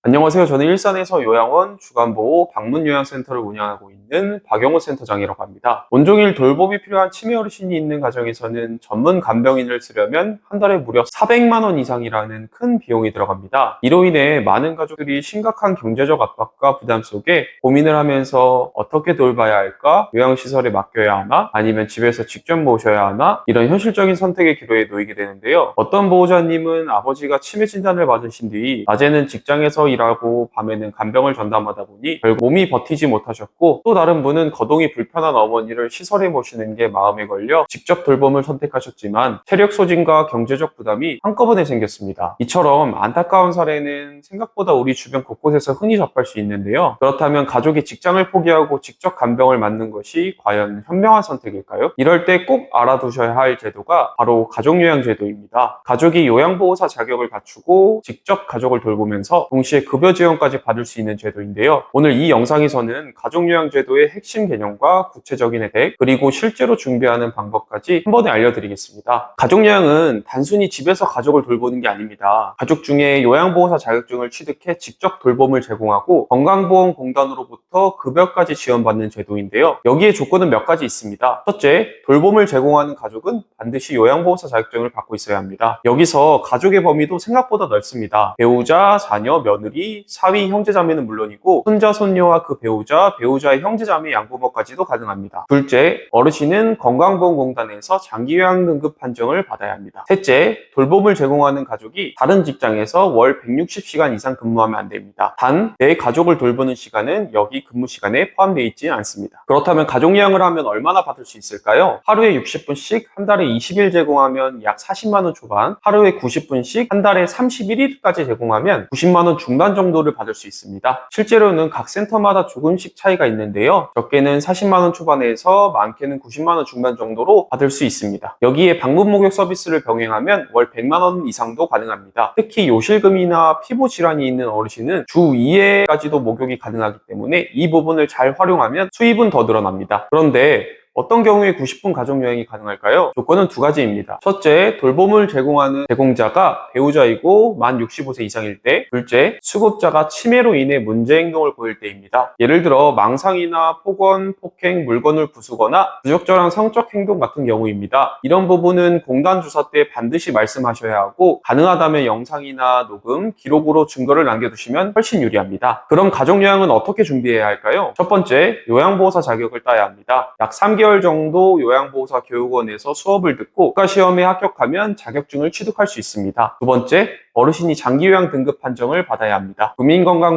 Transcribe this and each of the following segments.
안녕하세요. 저는 일산에서 요양원 주간보호 방문요양센터를 운영하고 있는 박영호 센터장이라고 합니다. 온종일 돌봄이 필요한 치매 어르신이 있는 가정에서는 전문 간병인을 쓰려면 한 달에 무려 400만 원 이상이라는 큰 비용이 들어갑니다. 이로 인해 많은 가족들이 심각한 경제적 압박과 부담 속에 고민을 하면서 어떻게 돌봐야 할까? 요양시설에 맡겨야 하나? 아니면 집에서 직접 모셔야 하나? 이런 현실적인 선택의 기로에 놓이게 되는데요. 어떤 보호자님은 아버지가 치매 진단을 받으신 뒤 낮에는 직장에서 일하고 밤에는 간병을 전담하다 보니 결국 몸이 버티지 못하셨고, 또 다른 분은 거동이 불편한 어머니를 시설에 모시는 게 마음에 걸려 직접 돌봄을 선택하셨지만 체력 소진과 경제적 부담이 한꺼번에 생겼습니다. 이처럼 안타까운 사례는 생각보다 우리 주변 곳곳에서 흔히 접할 수 있는데요. 그렇다면 가족이 직장을 포기하고 직접 간병을 맡는 것이 과연 현명한 선택일까요? 이럴 때 꼭 알아두셔야 할 제도가 바로 가족요양제도입니다. 가족이 요양보호사 자격을 갖추고 직접 가족을 돌보면서 동시에 급여 지원까지 받을 수 있는 제도인데요. 오늘 이 영상에서는 가족요양제도의 핵심 개념과 구체적인 혜택, 그리고 실제로 준비하는 방법까지 한 번에 알려드리겠습니다. 가족요양은 단순히 집에서 가족을 돌보는 게 아닙니다. 가족 중에 요양보호사 자격증을 취득해 직접 돌봄을 제공하고 건강보험공단으로부터 급여까지 지원받는 제도인데요. 여기에 조건은 몇 가지 있습니다. 첫째, 돌봄을 제공하는 가족은 반드시 요양보호사 자격증을 갖고 있어야 합니다. 여기서 가족의 범위도 생각보다 넓습니다. 배우자, 자녀, 며느리, 사위, 형제자매는 물론이고 손자, 손녀와 그 배우자, 배우자의 형제자매 양부모까지도 가능합니다. 둘째, 어르신은 건강보험공단에서 장기요양 등급 판정을 받아야 합니다. 셋째, 돌봄을 제공하는 가족이 다른 직장에서 월 160시간 이상 근무하면 안 됩니다. 단, 내 가족을 돌보는 시간은 여기 근무 시간에 포함되어 있지는 않습니다. 그렇다면 가족요양을 하면 얼마나 받을 수 있을까요? 하루에 60분씩 한 달에 20일 제공하면 약 40만 원 초반, 하루에 90분씩 한 달에 31일까지 제공하면 90만 원 중반 정도를 받을 수 있습니다. 실제로는 각 센터마다 조금씩 차이가 있는데요. 적게는 40만 원 초반에서 많게는 90만 원 중반 정도로 받을 수 있습니다. 여기에 방문 목욕 서비스를 병행하면 월 100만 원 이상도 가능합니다. 특히 요실금이나 피부 질환이 있는 어르신은 주 2회까지도 목욕이 가능하기 때문에 이 부분을 잘 활용하면 수입은 더 늘어납니다. 그런데 어떤 경우에 90분 가족여행이 가능할까요? 조건은 두 가지입니다. 첫째, 돌봄을 제공하는 제공자가 배우자이고 만 65세 이상일 때. 둘째, 수급자가 치매로 인해 문제 행동을 보일 때입니다. 예를 들어 망상이나 폭언, 폭행, 물건을 부수거나 부적절한 성적 행동 같은 경우입니다. 이런 부분은 공단 주사 때 반드시 말씀하셔야 하고, 가능하다면 영상이나 녹음, 기록으로 증거를 남겨두시면 훨씬 유리합니다. 그럼 가족요양은 어떻게 준비해야 할까요? 첫 번째, 요양보호사 자격을 따야 합니다. 약 3개월 정도 요양보호사 교육원에서 수업을 듣고 국가시험에 합격하면 자격증을 취득할 수 있습니다. 두 번째, 어르신이 장기요양 등급 판정을 받아야 합니다.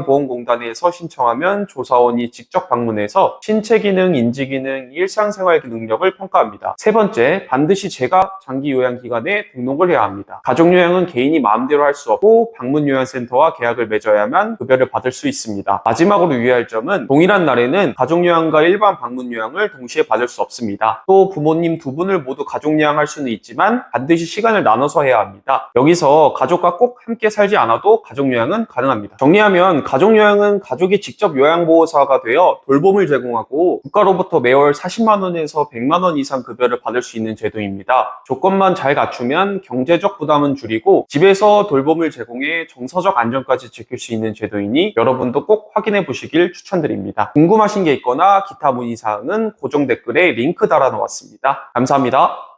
국민건강보험공단에서 신청하면 조사원이 직접 방문해서 신체기능, 인지기능, 일상생활 능력을 평가합니다. 세 번째, 반드시 제가 장기요양기관에 등록을 해야 합니다. 가족요양은 개인이 마음대로 할 수 없고 방문요양센터와 계약을 맺어야만 급여를 받을 수 있습니다. 마지막으로 유의할 점은 동일한 날에는 가족요양과 일반 방문요양을 동시에 받을 수 없습니다. 또 부모님 두 분을 모두 가족요양할 수는 있지만 반드시 시간을 나눠서 해야 합니다. 여기서 가족과 꼭 함께 살지 않아도 가족요양은 가능합니다. 정리하면 가족요양은 가족이 직접 요양보호사가 되어 돌봄을 제공하고 국가로부터 매월 40만 원에서 100만 원 이상 급여를 받을 수 있는 제도입니다. 조건만 잘 갖추면 경제적 부담은 줄이고 집에서 돌봄을 제공해 정서적 안정까지 지킬 수 있는 제도이니 여러분도 꼭 확인해 보시길 추천드립니다. 궁금하신 게 있거나 기타 문의사항은 고정 댓글에 링크 달아 놓았습니다. 감사합니다.